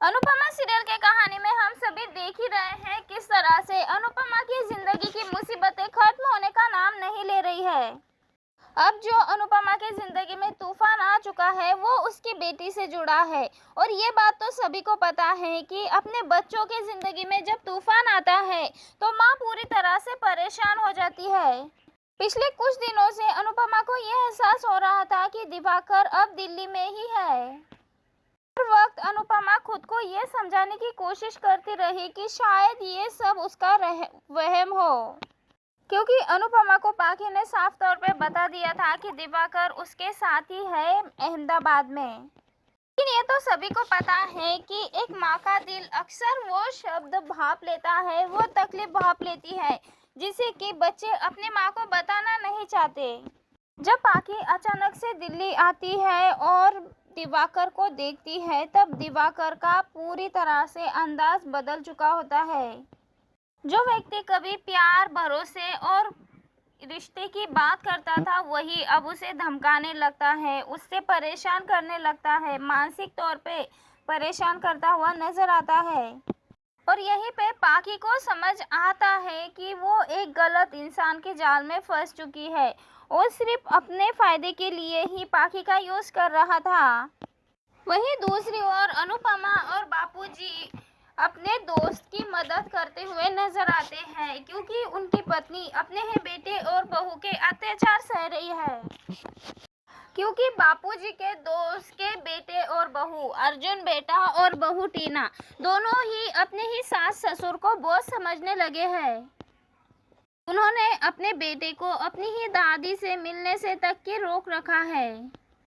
Anupama serial के कहानी में हम सभी देख ही रहे हैं किस तरह से अनुपमा की जिंदगी की मुसीबतें खत्म होने का नाम नहीं ले रही है। अब जो अनुपमा की जिंदगी में तूफान आ चुका है वो उसकी बेटी से जुड़ा है। और ये बात तो सभी को पता है कि अपने बच्चों की जिंदगी में जब तूफान आता है तो माँ पूरी तरह से परेशान हो जाती है। पिछले कुछ दिनों से अनुपमा को यह एहसास हो रहा था कि दिवाकर अब दिल्ली में ही है। हर वक्त अनुपमा खुद को ये समझाने की कोशिश करती रही कि शायद ये सब उसका वहम हो, क्योंकि अनुपमा को पाखी ने साफ तौर पे बता दिया था कि दिवाकर उसके साथ ही है अहमदाबाद में। लेकिन ये तो सभी को पता है कि एक माँ का दिल अक्सर वो शब्द भाप लेता है, वो तकलीफ भाप लेती है जिसे कि बच्चे अपनी माँ को बताना नहीं चाहते। जब पाखी अचानक से दिल्ली आती है और दिवाकर को देखती है तब दिवाकर का पूरी तरह से अंदाज बदल चुका होता है। जो व्यक्ति कभी प्यार, भरोसे और रिश्ते की बात करता था वही अब उसे धमकाने लगता है, उससे परेशान करने लगता है, मानसिक तौर पे परेशान करता हुआ नजर आता है। और यहीं पे पाखी को समझ आता है कि वो एक गलत इंसान के जाल में फंस चुकी है और सिर्फ अपने फायदे के लिए ही पाखी का यूज कर रहा था। वहीं दूसरी ओर अनुपमा और बापूजी अपने दोस्त की मदद करते हुए नजर आते हैं, क्योंकि उनकी पत्नी अपने ही बेटे और बहू के अत्याचार सह रही है। क्योंकि बापूजी के दोस्त के बेटे और बहू अर्जुन बेटा और बहू टीना दोनों ही अपने ही सास ससुर को बोझ समझने लगे हैं। उन्होंने अपने बेटे को अपनी ही दादी से मिलने से तक के रोक रखा है।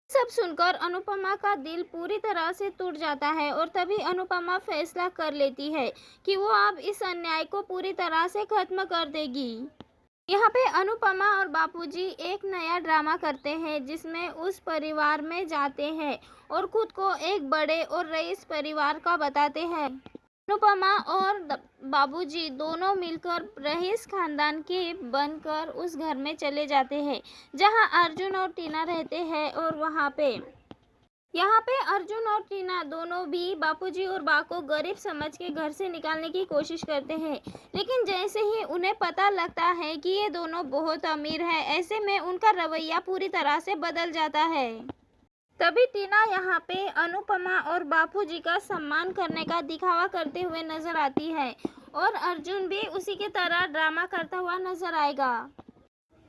सब सुनकर अनुपमा का दिल पूरी तरह से टूट जाता है और तभी अनुपमा फैसला कर लेती है कि वो अब इस अन्याय को पूरी तरह से खत्म कर देगी। यहाँ पे अनुपमा और बापूजी एक नया ड्रामा करते हैं जिसमें उस परिवार में जाते हैं और खुद को एक बड़े और रईस परिवार का बताते हैं। अनुपमा और बाबूजी दोनों मिलकर रईस खानदान के बनकर उस घर में चले जाते हैं जहां अर्जुन और टीना रहते हैं। और यहाँ पे अर्जुन और टीना दोनों भी बापूजी और बा को गरीब समझ के घर से निकालने की कोशिश करते हैं, लेकिन जैसे ही उन्हें पता लगता है कि ये दोनों बहुत अमीर हैं, ऐसे में उनका रवैया पूरी तरह से बदल जाता है। तभी टीना यहाँ पे अनुपमा और बापूजी का सम्मान करने का दिखावा करते हुए नजर आती है और अर्जुन भी उसी की तरह ड्रामा करता हुआ नजर आएगा।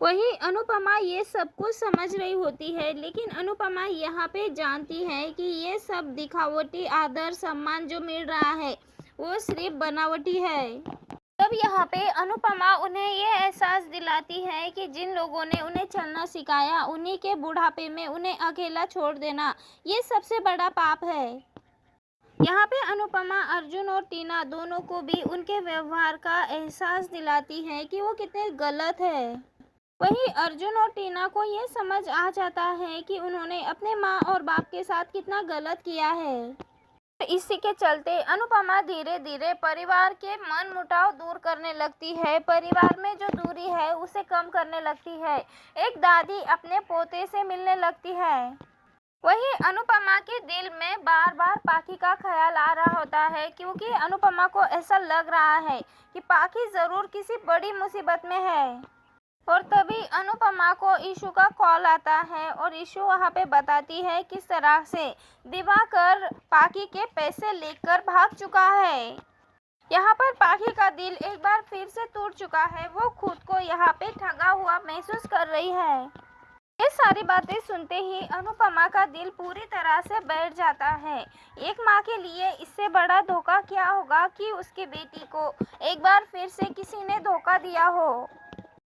वही अनुपमा ये सब कुछ समझ रही होती है, लेकिन अनुपमा यहाँ पे जानती है कि ये सब दिखावटी आदर सम्मान जो मिल रहा है वो सिर्फ बनावटी है। तब यहाँ पे अनुपमा उन्हें ये एहसास दिलाती है कि जिन लोगों ने उन्हें चलना सिखाया उन्हीं के बुढ़ापे में उन्हें अकेला छोड़ देना ये सबसे बड़ा पाप है। यहाँ पे अनुपमा अर्जुन और टीना दोनों को भी उनके व्यवहार का एहसास दिलाती है कि वो कितने गलत है। वहीं अर्जुन और टीना को ये समझ आ जाता है कि उन्होंने अपने माँ और बाप के साथ कितना गलत किया है। इसी के चलते अनुपमा धीरे धीरे परिवार के मनमुटाव दूर करने लगती है, परिवार में जो दूरी है उसे कम करने लगती है, एक दादी अपने पोते से मिलने लगती है। वहीं अनुपमा के दिल में बार बार पाखी का ख्याल आ रहा होता है, क्योंकि अनुपमा को ऐसा लग रहा है कि पाखी जरूर किसी बड़ी मुसीबत में है। और तभी अनुपमा को ईशु का कॉल आता है और ईशु वहाँ पे बताती है किस तरह से दिवाकर पाखी के पैसे लेकर भाग चुका है। यहाँ पर पाखी का दिल एक बार फिर से टूट चुका है, वो खुद को यहाँ पे ठगा हुआ महसूस कर रही है। ये सारी बातें सुनते ही अनुपमा का दिल पूरी तरह से बैठ जाता है। एक माँ के लिए इससे बड़ा धोखा क्या होगा कि उसकी बेटी को एक बार फिर से किसी ने धोखा दिया हो।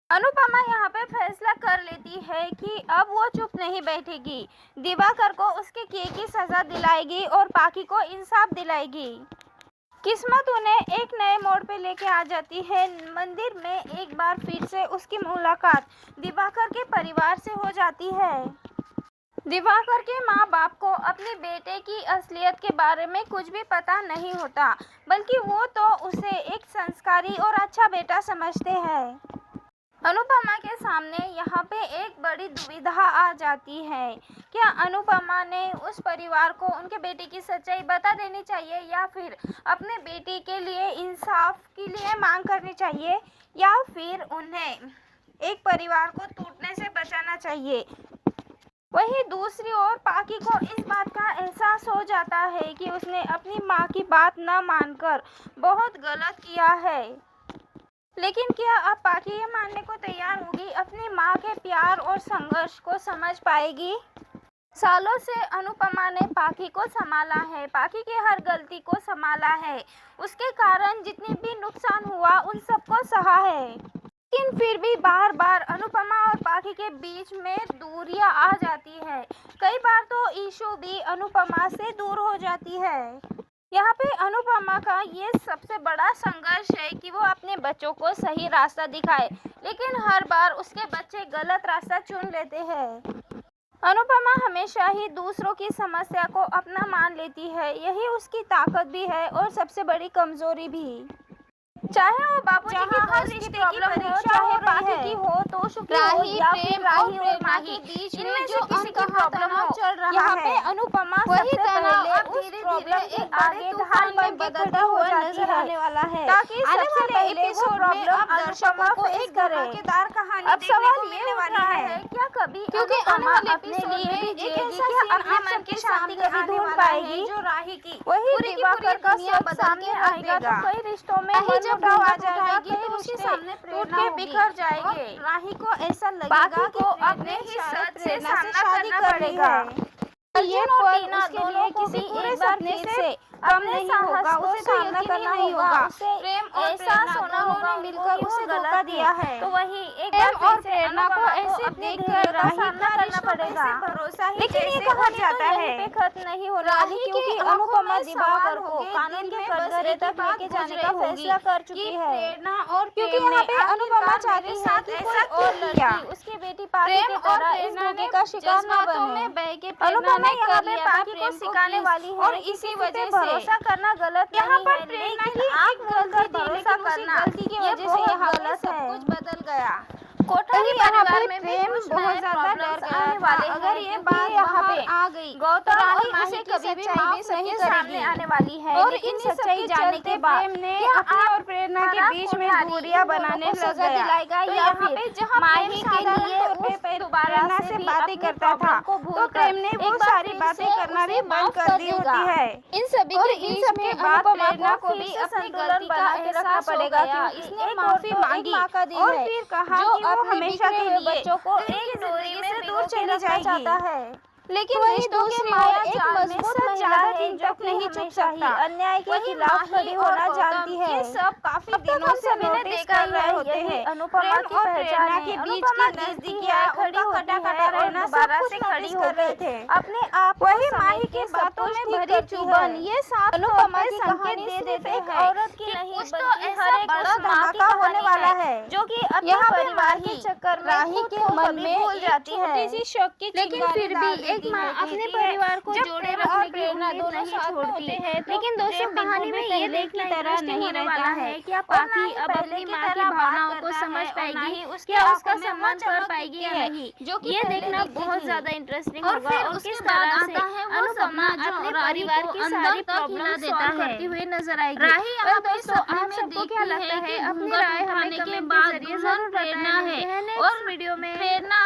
अनुपमा यहाँ पे फैसला कर लेती है कि अब वो चुप नहीं बैठेगी, दिवाकर को उसके किए की सजा दिलाएगी और पाखी को इंसाफ दिलाएगी। किस्मत उन्हें एक नए मोड़ पे लेके आ जाती है। मंदिर में एक बार फिर से उसकी मुलाकात दिवाकर के परिवार से हो जाती है। दिवाकर के माँ बाप को अपने बेटे की असलियत के बारे में कुछ भी पता नहीं होता, बल्कि वो तो उसे एक संस्कारी और अच्छा बेटा समझते हैं। अनुपमा के सामने यहाँ पे एक बड़ी दुविधा आ जाती है। क्या अनुपमा ने उस परिवार को उनके बेटे की सच्चाई बता देनी चाहिए या फिर अपने बेटे के लिए इंसाफ के लिए मांग करनी चाहिए या फिर उन्हें एक परिवार को टूटने से बचाना चाहिए। वहीं दूसरी ओर पाकी को इस बात का एहसास हो जाता है कि उसने अपनी माँ की बात न मानकर बहुत गलत किया है। लेकिन क्या अब पाकी ये मानने को तैयार होगी, अपनी माँ के प्यार और संघर्ष को समझ पाएगी? सालों से अनुपमा ने पाकी को संभाला है, पाकी की हर गलती को संभाला है, उसके कारण जितनी भी नुकसान हुआ उन सबको सहा है। लेकिन फिर भी बार बार अनुपमा और पाकी के बीच में दूरियां आ जाती है। कई बार तो ईशु भी अनुपमा से दूर हो जाती है। यहाँ पे अनुपमा का ये सबसे बड़ा संघर्ष है कि वो अपने बच्चों को सही रास्ता दिखाए, लेकिन हर बार उसके बच्चे गलत रास्ता चुन लेते हैं। अनुपमा हमेशा ही दूसरों की समस्या को अपना मान लेती है, यही उसकी ताकत भी है और सबसे बड़ी कमजोरी भी। चाहे वो बाबूजी की हर रिश्ते की परीक्षा चाहे पाकी की हो, तो राही, या प्रेम फिर राही और और माँ के बीच में जो किसी की प्रॉब्लम चल रहा है, यहाँ पे अनुपमा वही सबसे तनाव पहले अब उस धीरे-धीरे प्रॉब्लम के एक बड़े आगे तूफान धार में बदलता खड़ी हुआ है, नजर आने वाला है, ताकि आने सबसे वाले पहले वो एपिसोड में प्रॉब्लम अब दर्शकों दर्शकों को फेस एक करे। धमाकेदार कहानी अब देखने सवाल को ये मिलने उठ वाली रहा है, है, क्या कभी क्योंकि आने अनुपमा वाले अपने एपिसोड लिए में भी एक जिएगी, ऐसा क्या सीन अपने आप मन सबके की शांति सामने कभी आने ढूंढ वाला है पाएगी? जो राही की वही पूरी की दिवाकर पूरी का दुनिया सब बदल सामने के रख आएगा तो देगा। कई रिश्तों में राही जब मनमुटाव आ टूट जाएगा, जाएगी कई तो उसके रिश्ते सामने टूट प्रेरणा के होगी बिखर जाएंगे। और राही को ऐसा लगेगा पाकी कि को प्रेरणा अपने ही शायद सच से प्रेरणा से सामना शादी करना कर रही पड़ेगा। है। अर्जुन ये और पल टीना उसके दोनों लिए को किसी भी पूरे एक बार सपने फिर से से कम अपने नहीं साहस होगा, को उसे सामना यकीन करना नहीं ही होगा। उसे प्रेम और एहसास प्रेरणा होना दोनों होगा ने मिलकर कि वो उसे गलत धोखा है। दिया है। तो वही एक प्रेम बार और फिर से प्रेरणा को अनुपमा ऐसे अपने देखकर धैर्य का राही सामना का करना रिश्तों पे पड़ेगा। से भरोसा ही लेकिन ये कैसे कहानी उठ जाता तो है। यहीं पे खत्म नहीं होने वाली, राही की क्योंकि आंखों अनुपमा में दिवाकर सवाल को होंगे, कानून दिल के में बस कटघरे एक ही तक बात लेके गूंज जाने रही का होगी फैसला कर कि चुकी है। प्रेरणा और क्योंकि प्रेम यहाँ ने पे अनुपमा आखिरकार चाहती मेरे है साथ कि ऐसा कोई क्यों और किया। लड़की उसकी बेटी पाकी प्रेम की और तरह इस प्रेरणा धोखे ने का शिकार न जज्बातों बने। में बह के प्रेरणा अनुपमा ने यहाँ कर पे लिया था पाकी को प्रेम को सिखाने किस वाली है और कि इसी किसी पे वजह भरोसा से करना गलत यहाँ नहीं पर है, प्रेरणा लेकिन की आँख एक खोलकर गलती थी, भरोसा लेकिन उसी करना गलती की ये वजह से बहुत यहाँ पर गलत सब है। कुछ बदल गया। कोठारी यहाँ परिवार पे में भी प्रेम कुछ बहुत नए ज्यादा डर प्रॉब्लम्स गया आने था। वाले अगर हैं, ये क्योंकि बात यहाँ बाहर पे आ गई गौतम तो और राही माही उसे की कभी भी सच्चाई भी माफ नहीं सबके सामने करेगी। आने वाली है। और लेकिन इन्हीं सच्चाई सबके जानने चलते के बाद प्रेम ने क्या अपने आप और प्रेरणा के बड़ा बीच में कोठारी दूरियां इन दोनों बनाने को लग सजा गया। दिलाएगा तो या यहाँ फिर पे जहाँ माही प्रेम के साधारण लिए तौर पे उस दोबारा प्रेरणा से से भी बातें अपनी करता था, प्रॉब्लम को तो भूलकर प्रेम ने वो एक बार सारी फिर बातें से करना उसे भी बंद माफ कर कर दी देगा। होती है। इन सभी और के इन बीच सब में के बाद अनुपमा प्रेरणा को को फिर भी से अपनी संतुलन गलती का बना के रखना एहसास हो पड़ेगा, गया। क्योंकि इसने एक माफी और तो एक मांगी माँ का दिल और है फिर कहा जो कि वो अपने हमेशा बिखरे के हुए लिए बच्चों को प्रेम एक की डोरी जिंदगी में से भिगो दूर के चली रखना चाहता जाएगी। है। लेकिन वही रिश्तों के दूसरी माया ओर एक जाल में मजबूत सच महिला ज्यादा है दिन जो तक कि नहीं चुप हमेशा ही सकता। अन्याय के वही खिलाफ माही खड़ी और होना गौतम जानती है। ये सब काफी अब तक दिनों हम से सभी ने नोटिस देखा कर ही रहे है, होते यही हैं। अनुपमा प्रेम की और पहचान प्रेरणा है। के बीच अनुपमा की गिरती नजदीकियां है, उनका खड़ी होती कटा है कटा और रहना सब दोबारा कुछ से खड़ी नोटिस कर रहे होकर थे। अपने आप को वही समेट माही के की सब बातों कुछ में ठीक भरी करती चुभन है। ये साफ तौर अनुपमा पे की संकेत कहानी दे सिर्फ देते एक हैं औरत की कि नहीं कुछ तो बल्कि ऐसा हर एक बड़ा उस माँ की धमाका होने कहानी वाला है है जो कि अपने यहाँ पे परिवार के माही चक्कर में राही खुद के को मन कभी में भूल एक जाती है। छोटी सी शक की लेकिन चिंगारी फिर डाल भी एक देती माँ है। अपने कहती है, परिवार को जब जोड़े प्रेम रखने और की प्रेरणा उम्मीद दोनों नहीं साथ में छोड़ती होते हैं तो लेकिन दोस्तों प्रेम कहानी बिल्कुल में भी ये पहले देखना की तरह इंटरेस्टिंग नहीं होने रहता वाला है। है क्या और ना पापी ही अब पहले अपनी की माँ की तरह बात भावनाओं को करता समझ है और ना पाएगी, ही उसकी क्या उसका आंखों में वो सम्मान कर चमक पाएगी दिखती या है नहीं, जो कि ये पहले देखना दिखती बहुत थी। ज्यादा इंटरेस्टिंग और होगा फिर और उसके किस बाद तरह से आता है वो अनुपमा सपना जो अपने राही परिवार को की अंदर सारी तक हिला प्रॉब्लम देता सॉल्व है। करती हुई नजर आएगी। राही यहाँ और पे दोस्तों सपने आप में सबको क्या देखती लगता है है कि अपनी घूंघट राय हमें उठाने के कमेंट के बाद जरिए दुल्हन जरूर प्रेरणा बताएं। है मिलते हैं और नेक्स्ट वीडियो में। प्रेरणा